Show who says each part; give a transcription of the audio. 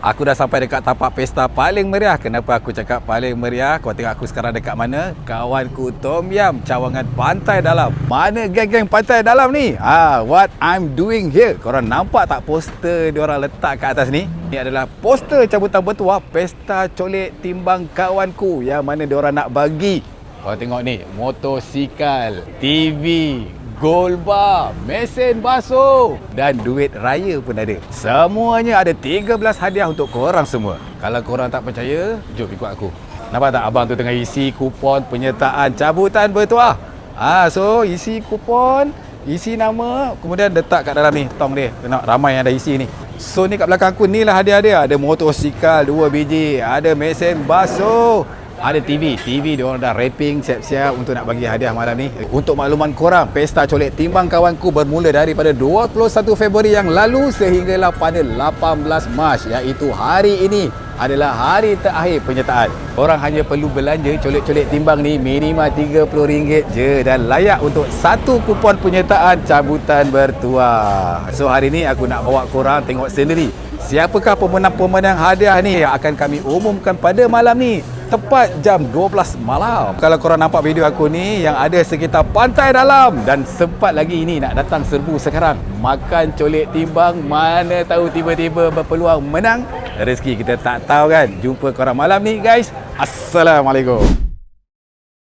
Speaker 1: Aku dah sampai dekat tapak pesta paling meriah. Kenapa aku cakap paling meriah? Kau tengok aku sekarang dekat mana? Kawanku Tom Yam, cawangan pantai dalam. Mana geng-geng pantai dalam ni? What I'm doing here. Korang nampak tak poster diorang letak kat atas ni? Ini adalah poster cabutan bertuah Pesta Colik Timbang Kawanku yang mana diorang nak bagi. Kau tengok ni, motosikal, TV, gold bar, mesin basuh dan duit raya pun ada. Semuanya ada 13 hadiah untuk korang semua. Kalau korang tak percaya, jom ikut aku. Nampak tak abang tu tengah isi kupon penyertaan cabutan bertuah. So isi kupon, isi nama, kemudian letak kat dalam ni tong dia. Tengok ramai yang dah isi ni. So ni kat belakang aku ni lah hadiah dia. Ada motosikal 2 biji, ada mesin basuh, ada TV diorang dah wrapping siap-siap untuk nak bagi hadiah malam ni. Untuk makluman korang, Pesta Colik Timbang Kawanku bermula daripada 21 Februari yang lalu sehinggalah pada 18 Mac, iaitu hari ini adalah hari terakhir penyertaan. Korang hanya perlu belanja colik-colik timbang ni minima RM30 je dan layak untuk satu kupon penyertaan cabutan bertuah. So hari ni aku nak bawa korang tengok sendiri siapakah pemenang-pemenang hadiah ni yang akan kami umumkan pada malam ni tepat jam 12 malam. Kalau korang nampak video aku ni yang ada sekitar pantai dalam dan sempat lagi ini nak datang serbu sekarang makan colik timbang, mana tahu tiba-tiba berpeluang menang. Rezeki kita tak tahu kan. Jumpa korang malam ni guys. Assalamualaikum.